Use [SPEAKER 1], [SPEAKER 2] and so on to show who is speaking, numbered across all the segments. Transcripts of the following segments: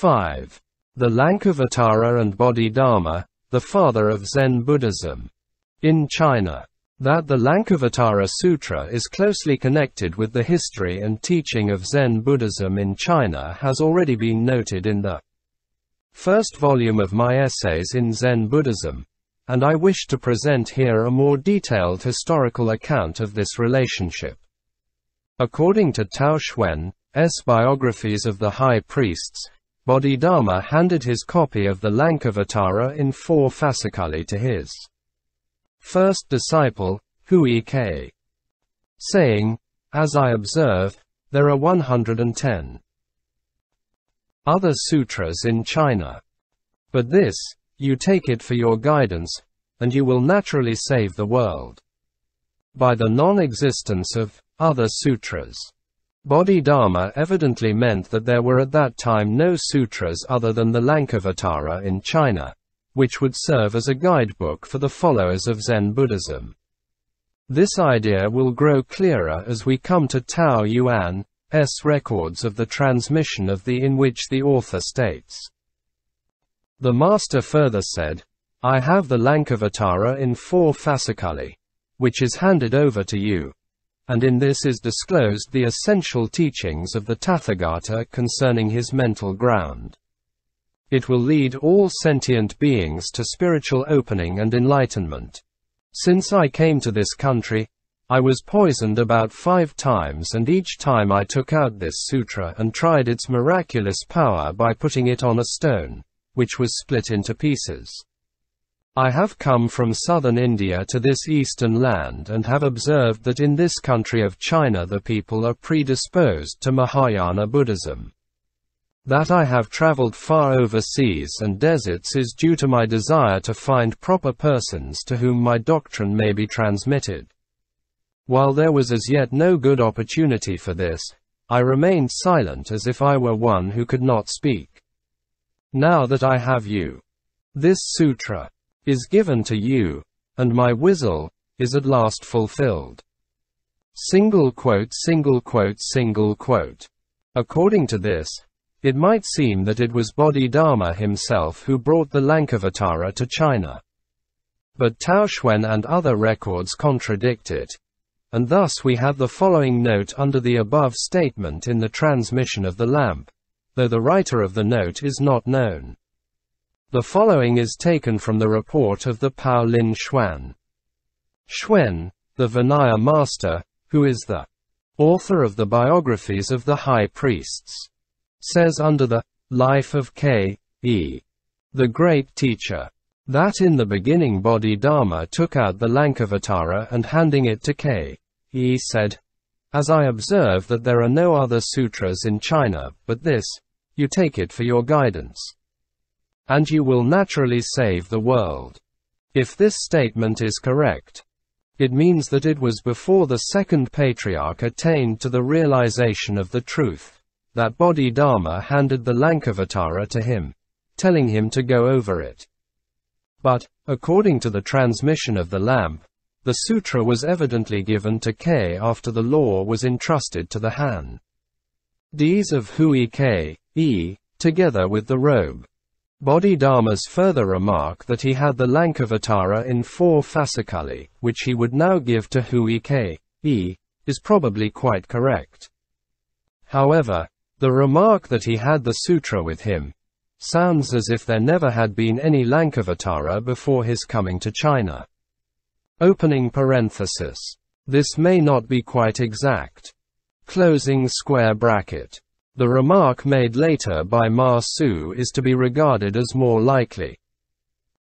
[SPEAKER 1] 5. The Lankavatara and Bodhidharma, the father of Zen Buddhism. In China, that the Lankavatara Sutra is closely connected with the history and teaching of Zen Buddhism in China has already been noted in the first volume of my essays in Zen Buddhism, and I wish to present here a more detailed historical account of this relationship. According to Tao Xuan's biographies of the high priests, Bodhidharma handed his copy of the Lankavatara in 4 fasciculi to his first disciple, hui-k, saying, "As I observe, there are 110 other sutras in China. But this, you take it for your guidance, and you will naturally save the world." By the non-existence of other sutras, Bodhidharma evidently meant that there were at that time no sutras other than the Lankavatara in China, which would serve as a guidebook for the followers of Zen Buddhism. This idea will grow clearer as we come to Tao Yuan's records of the transmission of the in which the author states, "The master further said, I have the Lankavatara in 4 fasciculi, which is handed over to you, and in this is disclosed the essential teachings of the Tathagata concerning his mental ground. It will lead all sentient beings to spiritual opening and enlightenment. Since I came to this country, I was poisoned about 5 times, and each time I took out this sutra and tried its miraculous power by putting it on a stone, which was split into pieces. I have come from southern India to this eastern land and have observed that in this country of China the people are predisposed to Mahayana Buddhism. That I have traveled far overseas and deserts is due to my desire to find proper persons to whom my doctrine may be transmitted. While there was as yet no good opportunity for this, I remained silent as if I were one who could not speak. Now that I have you, this sutra is given to you, and my whistle is at last fulfilled." According to this, it might seem that it was Bodhidharma himself who brought the Lankavatara to China. But Tao Xuan and other records contradict it, and thus we have the following note under the above statement in the transmission of the lamp, though the writer of the note is not known. The following is taken from the report of the Pao Lin Xuan. Xuan, the Vinaya master, who is the author of the biographies of the high priests, says under the life of K.E., the great teacher, that in the beginning Bodhidharma took out the Lankavatara and handing it to K.E. said, "As I observe that there are no other sutras in China, but this, you take it for your guidance, and you will naturally save the world." If this statement is correct, it means that it was before the second patriarch attained to the realization of the truth, that Bodhidharma handed the Lankavatara to him, telling him to go over it. But, according to the transmission of the lamp, the sutra was evidently given to K after the law was entrusted to the han.Ds of hui-k, together with the robe. Bodhidharma's further remark that he had the Lankavatara in 4 fasciculi, which he would now give to hui-k, is probably quite correct. However, the remark that he had the sutra with him sounds as if there never had been any Lankavatara before his coming to China. Opening parenthesis. This may not be quite exact. Closing square bracket. The remark made later by ma-tsu is to be regarded as more likely.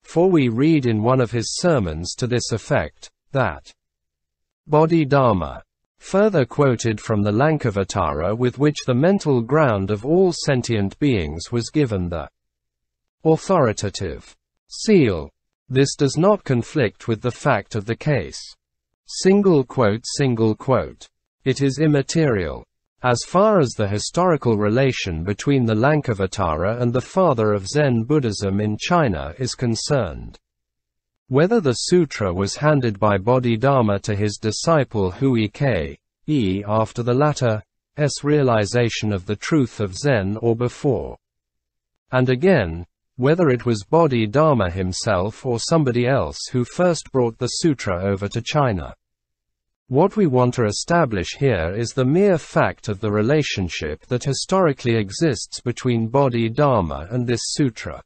[SPEAKER 1] For we read in one of his sermons to this effect, that Bodhidharma further quoted from the Lankavatara with which the mental ground of all sentient beings was given the authoritative seal. This does not conflict with the fact of the case. It is immaterial. As far as the historical relation between the Lankavatara and the father of Zen Buddhism in China is concerned. Whether the sutra was handed by Bodhidharma to his disciple hui-k, after the latter's realization of the truth of Zen or before, And again, whether it was Bodhidharma himself or somebody else who first brought the sutra over to China. What we want to establish here is the mere fact of the relationship that historically exists between Bodhidharma and this sutra.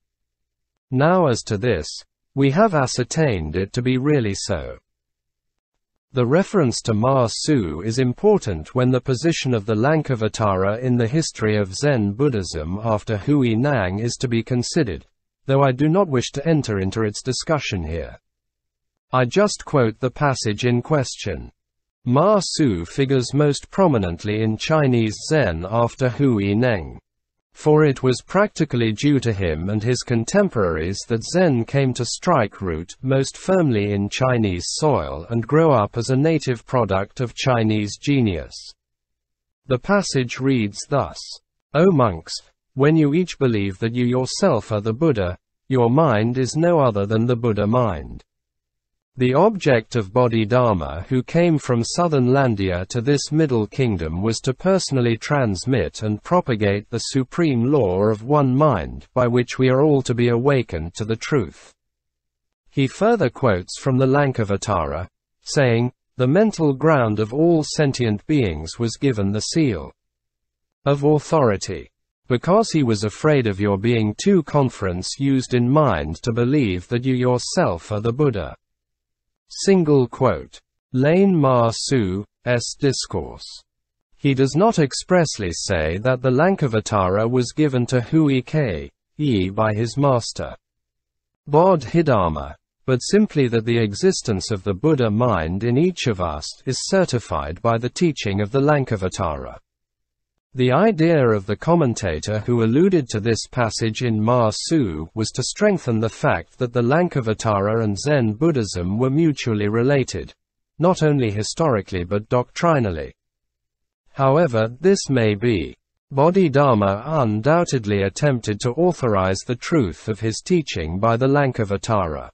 [SPEAKER 1] Now as to this, we have ascertained it to be really so. The reference to ma-tsu is important when the position of the Lankavatara in the history of Zen Buddhism after hui-k is to be considered, though I do not wish to enter into its discussion here. I just quote the passage in question. Ma-tsu figures most prominently in Chinese Zen after hui-k. For it was practically due to him and his contemporaries that Zen came to strike root most firmly in Chinese soil and grow up as a native product of Chinese genius. The passage reads thus: O monks, when you each believe that you yourself are the Buddha, your mind is no other than the Buddha mind. The object of Bodhidharma who came from southern Landia to this middle kingdom was to personally transmit and propagate the supreme law of one mind by which we are all to be awakened to the truth. He further quotes from the Lankavatara, saying, the mental ground of all sentient beings was given the seal of authority. Because he was afraid of your being too confidence used in mind to believe that you yourself are the Buddha. Single quote. Lane ma-tsu's discourse. He does not expressly say that the Lankavatara was given to hui-k by his master Bodhidharma, but simply that the existence of the Buddha mind in each of us is certified by the teaching of the Lankavatara. The idea of the commentator who alluded to this passage in ma-tsu was to strengthen the fact that the Lankavatara and Zen Buddhism were mutually related, not only historically but doctrinally. However this may be, Bodhidharma undoubtedly attempted to authorize the truth of his teaching by the Lankavatara,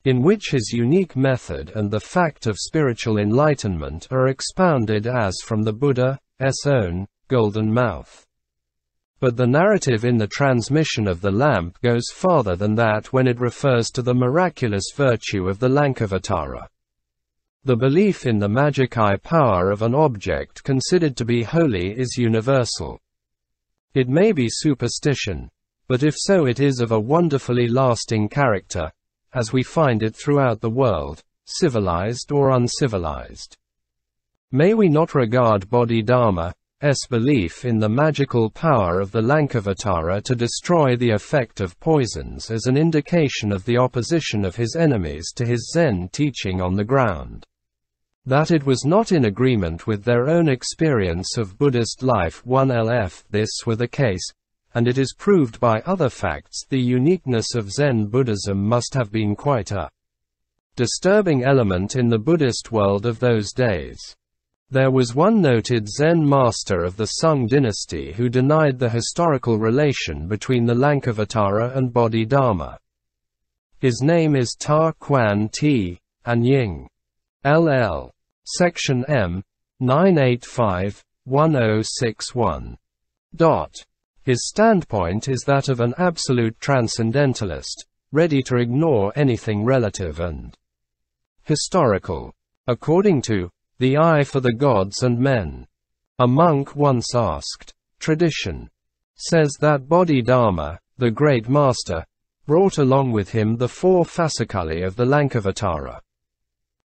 [SPEAKER 1] in which his unique method and the fact of spiritual enlightenment are expounded as from the Buddha's own golden mouth. But the narrative in the transmission of the lamp goes farther than that when it refers to the miraculous virtue of the Lankavatara. The belief in the magic-eye power of an object considered to be holy is universal. It may be superstition, but if so it is of a wonderfully lasting character, as we find it throughout the world, civilized or uncivilized. May we not regard Bodhidharma's belief in the magical power of the Lankavatara to destroy the effect of poisons as an indication of the opposition of his enemies to his Zen teaching on the ground that it was not in agreement with their own experience of Buddhist life. 1If this were the case, and it is proved by other facts, the uniqueness of Zen Buddhism must have been quite a disturbing element in the Buddhist world of those days. There was one noted Zen master of the Sung dynasty who denied the historical relation between the Lankavatara and Bodhidharma. His name is Ta Quan T. Anying. LL. Section M. 985-1061. His standpoint is that of an absolute transcendentalist, ready to ignore anything relative and historical. According to The Eye for the Gods and Men, a monk once asked, tradition says that Bodhidharma, the great master, brought along with him the 4 fasciculi of the Lankavatara.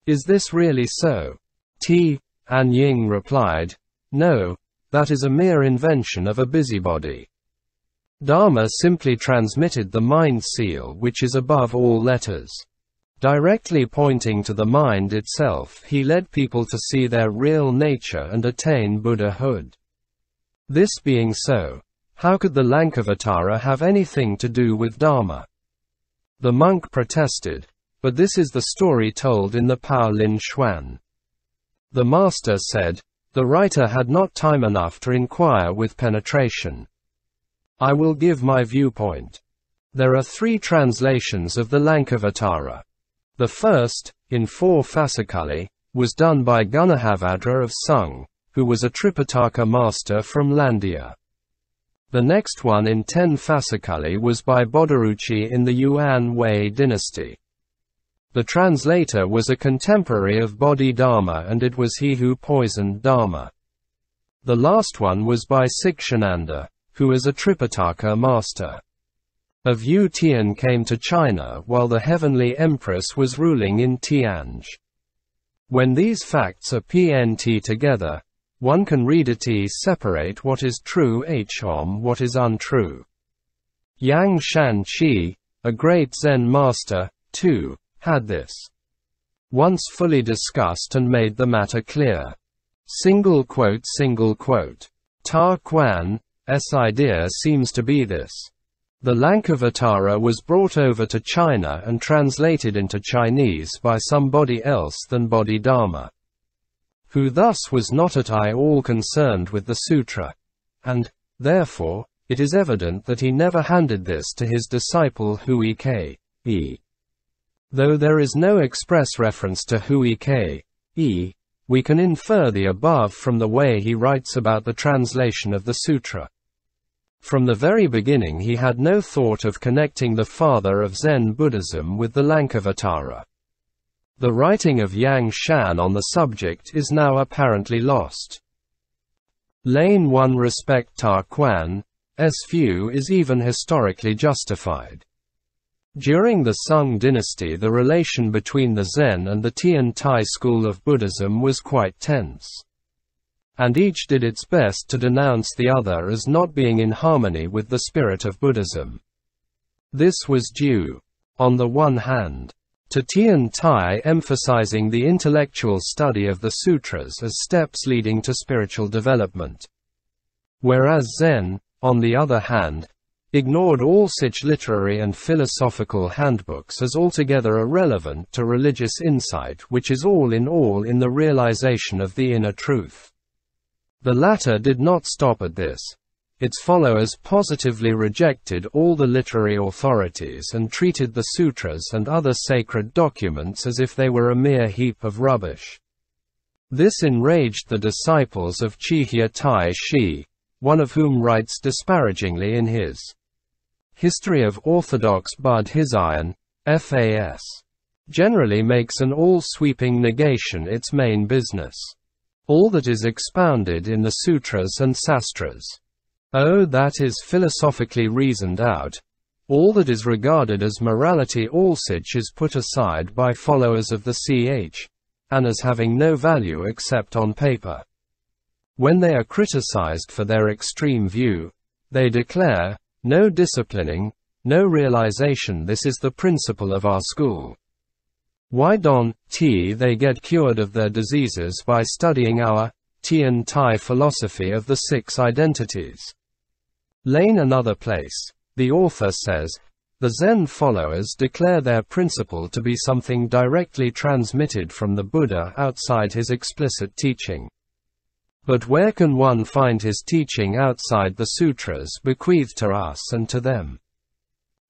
[SPEAKER 1] Is this really so? T. Anying replied, no, that is a mere invention of a busybody. Dharma simply transmitted the mind seal which is above all letters. Directly pointing to the mind itself, he led people to see their real nature and attain Buddhahood. This being so, how could the Lankavatara have anything to do with Dharma? The monk protested, but this is the story told in the Pao Lin Xuan. The master said, the writer had not time enough to inquire with penetration. I will give my viewpoint. There are 3 translations of the Lankavatara. The first, in 4 fasciculi, was done by Gunahavadra of Sung, who was a Tripitaka master from Landia. The next one in 10 fasciculi was by Bodhidharma in the Yuan Wei dynasty. The translator was a contemporary of Bodhidharma, and it was he who poisoned Dharma. The last one was by Sikshananda, who is a Tripitaka master. A Yu Tian came to China while the Heavenly Empress was ruling in Tianj. When these facts are pnt together, one can read it separate what is true from what is untrue. Yang Shan Qi, a great Zen master, too, had this once fully discussed and made the matter clear. Ta Kuan's idea seems to be this. The Lankavatara was brought over to China and translated into Chinese by somebody else than Bodhidharma, who thus was not at all concerned with the sutra, and, therefore, it is evident that he never handed this to his disciple hui-k. Though there is no express reference to hui-k, we can infer the above from the way he writes about the translation of the sutra. From the very beginning he had no thought of connecting the father of Zen Buddhism with the Lankavatara. The writing of Yang Shan on the subject is now apparently lost. Lane 1 respect Ta Kuan's view is even historically justified. During the Sung dynasty, the relation between the Zen and the Tian Tai school of Buddhism was quite tense, and each did its best to denounce the other as not being in harmony with the spirit of Buddhism. This was due, on the one hand, to Tian Tai emphasizing the intellectual study of the sutras as steps leading to spiritual development, whereas Zen, on the other hand, ignored all such literary and philosophical handbooks as altogether irrelevant to religious insight, which is all in the realization of the inner truth. The latter did not stop at this. Its followers positively rejected all the literary authorities and treated the sutras and other sacred documents as if they were a mere heap of rubbish. This enraged the disciples of Chihya Tai Shi, one of whom writes disparagingly in his History of Orthodox Buddhism, FAS. Generally makes an all-sweeping negation its main business. All that is expounded in the sutras and sastras, that is philosophically reasoned out. All that is regarded as morality, all such is put aside by followers of the and as having no value except on paper. When they are criticized for their extreme view, they declare, no disciplining, no realization. This is the principle of our school. Why don't they get cured of their diseases by studying our Tian Tai philosophy of the 6 identities? Lane another place. The author says, the Zen followers declare their principle to be something directly transmitted from the Buddha outside his explicit teaching. But where can one find his teaching outside the sutras bequeathed to us and to them?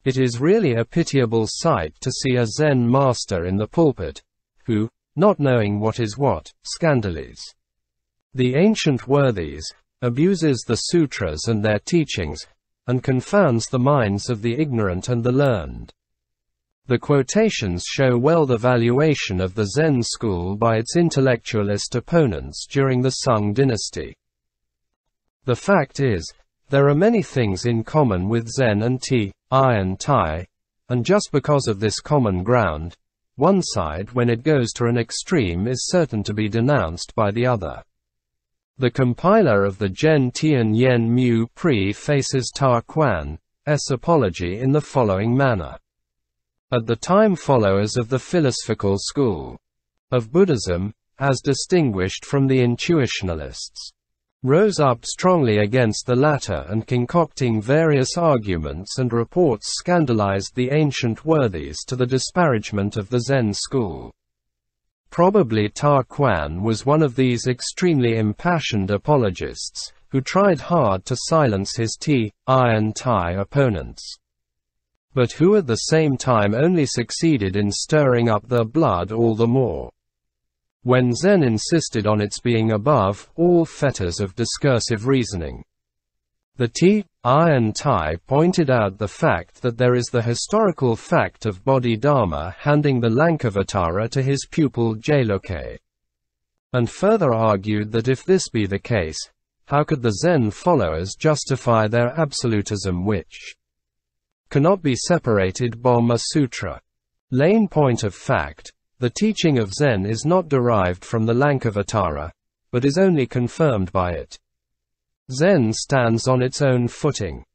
[SPEAKER 1] It is really a pitiable sight to see a Zen master in the pulpit, who, not knowing what is what, scandalizes the ancient worthies, abuses the sutras and their teachings, and confounds the minds of the ignorant and the learned. The quotations show well the valuation of the Zen school by its intellectualist opponents during the Sung dynasty. The fact is, there are many things in common with Zen and Tai, and just because of this common ground, one side when it goes to an extreme is certain to be denounced by the other. The compiler of the Gen Tian Yen Mu prefaces Ta Kuan's apology in the following manner. At the time, followers of the philosophical school of Buddhism, as distinguished from the intuitionalists, rose up strongly against the latter and concocting various arguments and reports scandalized the ancient worthies to the disparagement of the Zen school. Probably Ta Kuan was one of these extremely impassioned apologists, who tried hard to silence his Tai opponents, but who at the same time only succeeded in stirring up their blood all the more. When Zen insisted on its being above all fetters of discursive reasoning, the han.Ds pointed out the fact that there is the historical fact of Bodhidharma handing the Lankavatara to his pupil hui-k, and further argued that if this be the case, how could the Zen followers justify their absolutism which cannot be separated by Sutra? Lane point of fact, the teaching of Zen is not derived from the Lankavatara, but is only confirmed by it. Zen stands on its own footing,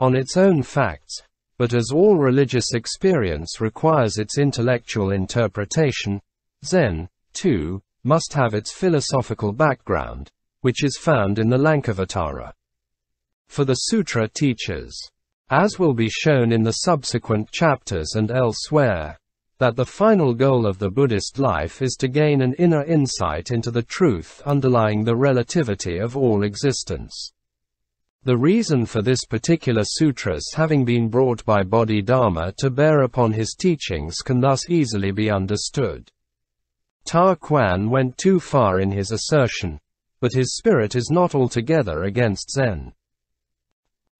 [SPEAKER 1] on its own facts, but as all religious experience requires its intellectual interpretation, Zen, too, must have its philosophical background, which is found in the Lankavatara. For the Sutra teaches, as will be shown in the subsequent chapters and elsewhere, that the final goal of the Buddhist life is to gain an inner insight into the truth underlying the relativity of all existence. The reason for this particular sutras having been brought by Bodhidharma to bear upon his teachings can thus easily be understood. Ta Quan went too far in his assertion, but his spirit is not altogether against Zen.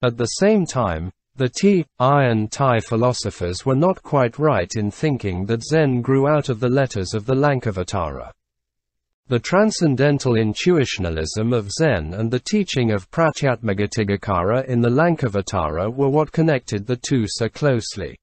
[SPEAKER 1] At the same time, the han.Ds philosophers were not quite right in thinking that Zen grew out of the letters of the Lankavatara. The transcendental intuitionalism of Zen and the teaching of pratyatmagatigakara in the Lankavatara were what connected the two so closely.